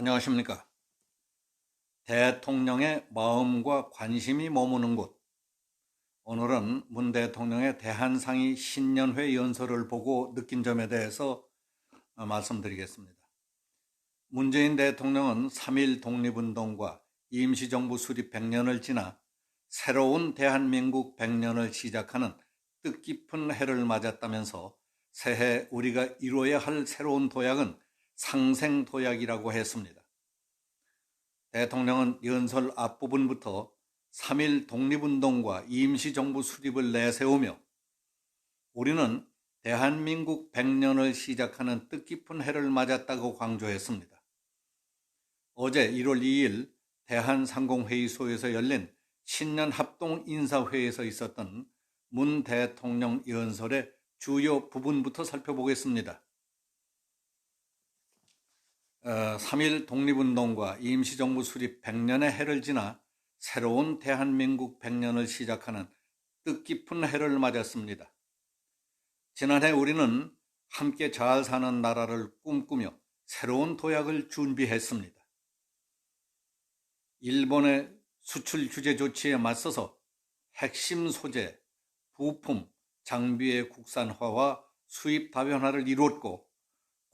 안녕하십니까. 대통령의 마음과 관심이 머무는 곳. 오늘은 문 대통령의 대한상의 신년회 연설을 보고 느낀 점에 대해서 말씀드리겠습니다. 문재인 대통령은 3.1 독립운동과 임시정부 수립 100년을 지나 새로운 대한민국 100년을 시작하는 뜻깊은 해를 맞았다면서 새해 우리가 이뤄야 할 새로운 도약은 상생도약이라고 했습니다. 대통령은 연설 앞부분부터 3.1 독립운동과 임시정부 수립을 내세우며 우리는 대한민국 100년을 시작하는 뜻깊은 해를 맞았다고 강조했습니다. 어제 1월 2일 대한상공회의소에서 열린 신년 합동 인사회에서 있었던 문 대통령 연설의 주요 부분부터 살펴보겠습니다. 3.1 독립운동과 임시정부 수립 100년의 해를 지나 새로운 대한민국 100년을 시작하는 뜻깊은 해를 맞았습니다. 지난해 우리는 함께 잘 사는 나라를 꿈꾸며 새로운 도약을 준비했습니다. 일본의 수출 규제 조치에 맞서서 핵심 소재, 부품, 장비의 국산화와 수입 다변화를 이루었고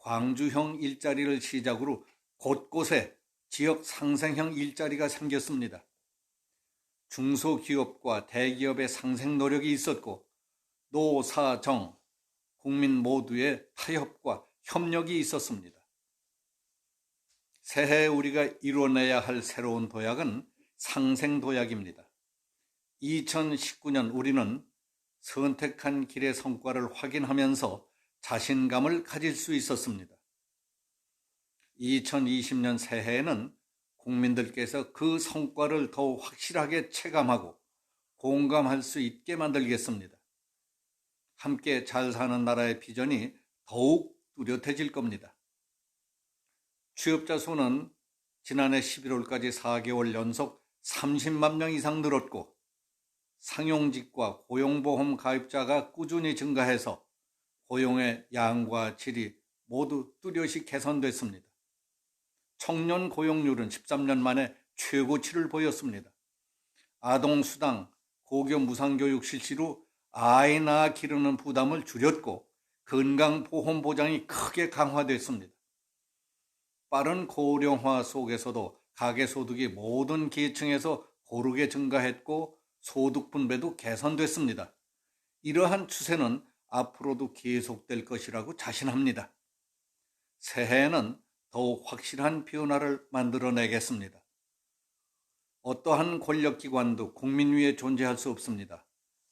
광주형 일자리를 시작으로 곳곳에 지역 상생형 일자리가 생겼습니다. 중소기업과 대기업의 상생 노력이 있었고 노, 사, 정, 국민 모두의 타협과 협력이 있었습니다. 새해 우리가 이뤄내야 할 새로운 도약은 상생도약입니다. 2019년 우리는 선택한 길의 성과를 확인하면서 자신감을 가질 수 있었습니다. 2020년 새해에는 국민들께서 그 성과를 더욱 확실하게 체감하고 공감할 수 있게 만들겠습니다. 함께 잘 사는 나라의 비전이 더욱 뚜렷해질 겁니다. 취업자 수는 지난해 11월까지 4개월 연속 30만 명 이상 늘었고 상용직과 고용보험 가입자가 꾸준히 증가해서 고용의 양과 질이 모두 뚜렷이 개선됐습니다. 청년 고용률은 13년 만에 최고치를 보였습니다. 아동수당, 고교 무상교육 실시로 아이 낳아 기르는 부담을 줄였고 건강보험 보장이 크게 강화됐습니다. 빠른 고령화 속에서도 가계소득이 모든 계층에서 고르게 증가했고 소득 분배도 개선됐습니다. 이러한 추세는 앞으로도 계속될 것이라고 자신합니다. 새해에는 더욱 확실한 변화를 만들어내겠습니다. 어떠한 권력기관도 국민 위에 존재할 수 없습니다.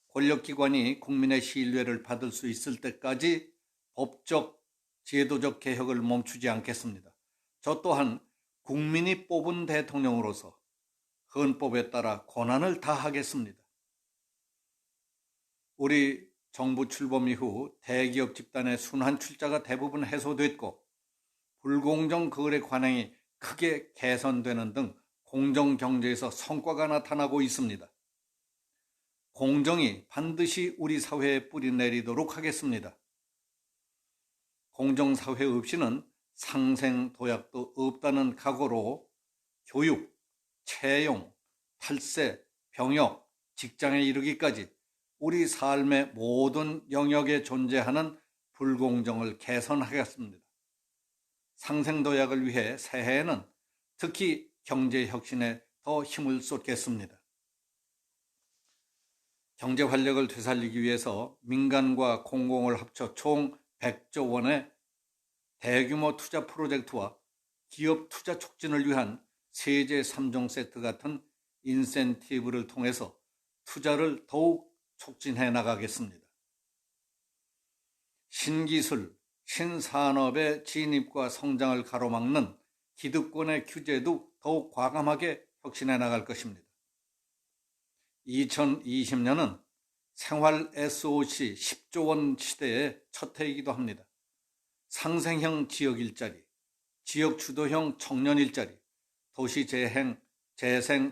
권력기관이 국민의 신뢰를 받을 수 있을 때까지 법적, 제도적 개혁을 멈추지 않겠습니다. 저 또한 국민이 뽑은 대통령으로서 헌법에 따라 권한을 다하겠습니다. 우리 정부 출범 이후 대기업 집단의 순환 출자가 대부분 해소됐고 불공정 거래 관행이 크게 개선되는 등 공정경제에서 성과가 나타나고 있습니다. 공정이 반드시 우리 사회에 뿌리내리도록 하겠습니다. 공정사회 없이는 상생도약도 없다는 각오로 교육, 채용, 탈세, 병역, 직장에 이르기까지 우리 삶의 모든 영역에 존재하는 불공정을 개선하겠습니다. 상생도약을 위해 새해에는 특히 경제혁신에 더 힘을 쏟겠습니다. 경제 활력을 되살리기 위해서 민간과 공공을 합쳐 총 100조 원의 대규모 투자 프로젝트와 기업 투자 촉진을 위한 세제 3종 세트 같은 인센티브를 통해서 투자를 더욱 촉진해 나가겠습니다. 신기술, 신산업의 진입과 성장을 가로막는 기득권의 규제도 더욱 과감하게 혁신해 나갈 것입니다. 2020년은 생활 SOC 10조 원 시대의 첫 해이기도 합니다. 상생형 지역 일자리, 지역 주도형 청년 일자리, 도시 재생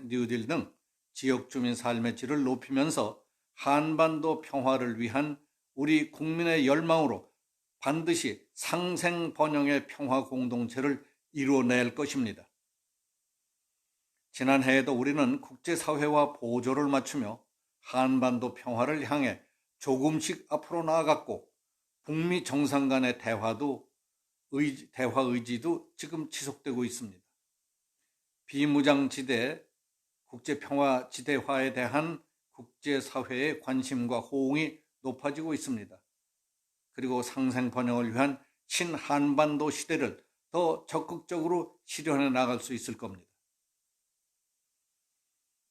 뉴딜 등 지역 주민 삶의 질을 높이면서 한반도 평화를 위한 우리 국민의 열망으로 반드시 상생 번영의 평화 공동체를 이뤄낼 것입니다. 지난해에도 우리는 국제사회와 보조를 맞추며 한반도 평화를 향해 조금씩 앞으로 나아갔고 북미 정상 간의 대화 의지도 지금 지속되고 있습니다. 비무장지대 국제평화지대화에 대한 국제사회의 관심과 호응이 높아지고 있습니다. 그리고 상생 번영을 위한 신한반도 시대를 더 적극적으로 실현해 나갈 수 있을 겁니다.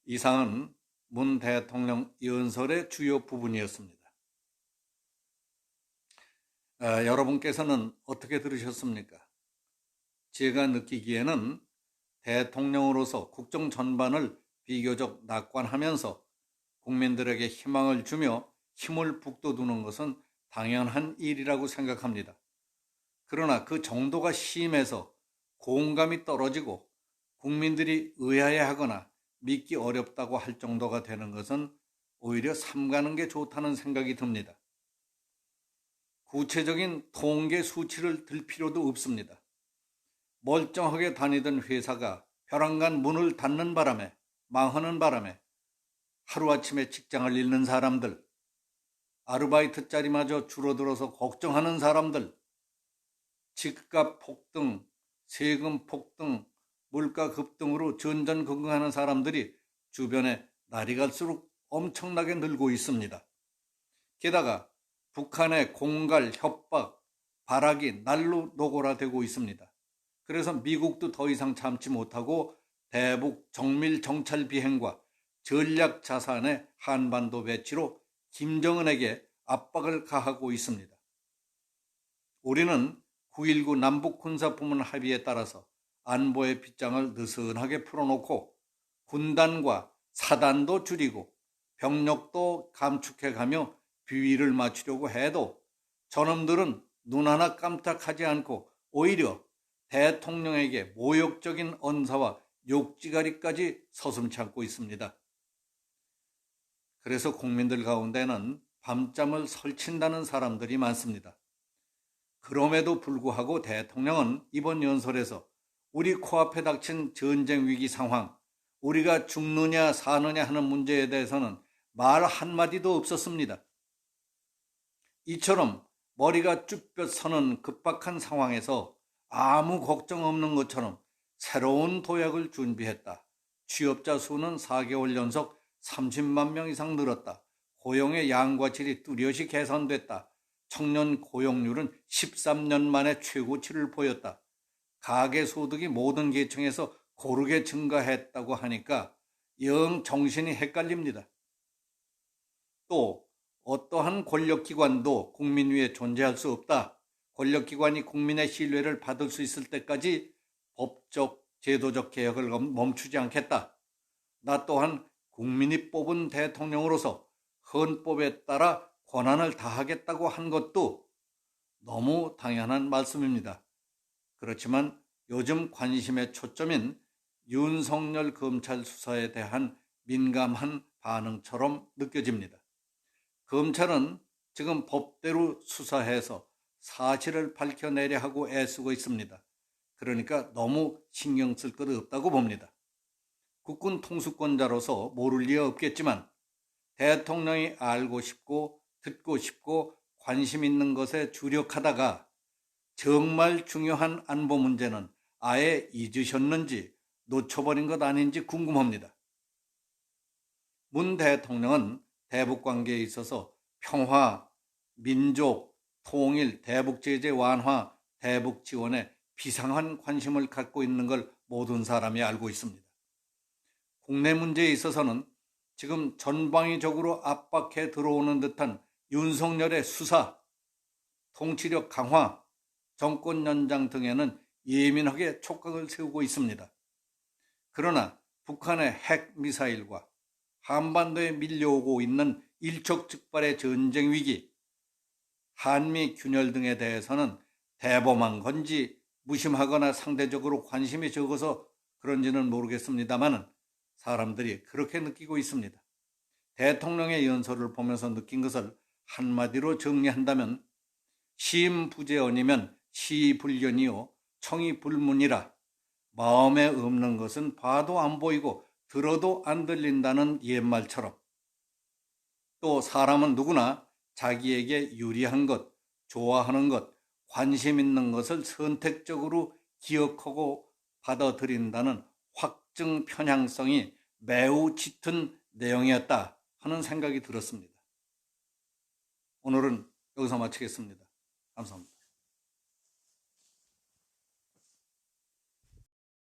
이상은 문 대통령 연설의 주요 부분이었습니다. 여러분께서는 어떻게 들으셨습니까? 제가 느끼기에는 대통령으로서 국정 전반을 비교적 낙관하면서 국민들에게 희망을 주며 힘을 북돋우는 것은 당연한 일이라고 생각합니다. 그러나 그 정도가 심해서 공감이 떨어지고 국민들이 의아해하거나 믿기 어렵다고 할 정도가 되는 것은 오히려 삼가는 게 좋다는 생각이 듭니다. 구체적인 통계 수치를 들 필요도 없습니다. 멀쩡하게 다니던 회사가 벼랑간 문을 닫는 바람에, 망하는 바람에 하루아침에 직장을 잃는 사람들, 아르바이트 자리마저 줄어들어서 걱정하는 사람들, 집값 폭등, 세금 폭등, 물가 급등으로 전전긍긍하는 사람들이 주변에 날이 갈수록 엄청나게 늘고 있습니다. 게다가 북한의 공갈, 협박, 발악이 날로 노골화되고 있습니다. 그래서 미국도 더 이상 참지 못하고 대북 정밀 정찰 비행과 전략 자산의 한반도 배치로 김정은에게 압박을 가하고 있습니다. 우리는 9.19 남북군사부문 합의에 따라서 안보의 빗장을 느슨하게 풀어놓고 군단과 사단도 줄이고 병력도 감축해가며 비위를 맞추려고 해도 저놈들은 눈 하나 깜짝하지 않고 오히려 대통령에게 모욕적인 언사와 욕지가리까지 서슴지 않고 있습니다. 그래서 국민들 가운데는 밤잠을 설친다는 사람들이 많습니다. 그럼에도 불구하고 대통령은 이번 연설에서 우리 코앞에 닥친 전쟁 위기 상황, 우리가 죽느냐 사느냐 하는 문제에 대해서는 말 한마디도 없었습니다. 이처럼 머리가 쭈뼛 서는 급박한 상황에서 아무 걱정 없는 것처럼 새로운 도약을 준비했다. 취업자 수는 4개월 연속 30만 명 이상 늘었다. 고용의 양과 질이 뚜렷이 개선됐다. 청년 고용률은 13년 만에 최고치를 보였다. 가계소득이 모든 계층에서 고르게 증가했다고 하니까 영 정신이 헷갈립니다. 또 어떠한 권력기관도 국민 위에 존재할 수 없다. 권력기관이 국민의 신뢰를 받을 수 있을 때까지 법적, 제도적 개혁을 멈추지 않겠다. 나 또한 국민이 뽑은 대통령으로서 헌법에 따라 권한을 다하겠다고 한 것도 너무 당연한 말씀입니다. 그렇지만 요즘 관심의 초점인 윤석열 검찰 수사에 대한 민감한 반응처럼 느껴집니다. 검찰은 지금 법대로 수사해서 사실을 밝혀내려 하고 애쓰고 있습니다. 그러니까 너무 신경 쓸 것 없다고 봅니다. 국군 통수권자로서 모를 리 없겠지만 대통령이 알고 싶고 듣고 싶고 관심 있는 것에 주력하다가 정말 중요한 안보 문제는 아예 잊으셨는지 놓쳐버린 것 아닌지 궁금합니다. 문 대통령은 대북 관계에 있어서 평화, 민족, 통일, 대북 제재 완화, 대북 지원에 비상한 관심을 갖고 있는 걸 모든 사람이 알고 있습니다. 국내 문제에 있어서는 지금 전방위적으로 압박해 들어오는 듯한 윤석열의 수사, 통치력 강화, 정권 연장 등에는 예민하게 촉각을 세우고 있습니다. 그러나 북한의 핵 미사일과 한반도에 밀려오고 있는 일촉즉발의 전쟁 위기, 한미 균열 등에 대해서는 대범한 건지 무심하거나 상대적으로 관심이 적어서 그런지는 모르겠습니다만 사람들이 그렇게 느끼고 있습니다. 대통령의 연설을 보면서 느낀 것을 한마디로 정리한다면 시임부재언이면 시불견이요 청이 불문이라 마음에 없는 것은 봐도 안 보이고 들어도 안 들린다는 옛말처럼 또 사람은 누구나 자기에게 유리한 것, 좋아하는 것, 관심 있는 것을 선택적으로 기억하고 받아들인다는 확증 편향성이 매우 짙은 내용이었다 하는 생각이 들었습니다. 오늘은 여기서 마치겠습니다. 감사합니다.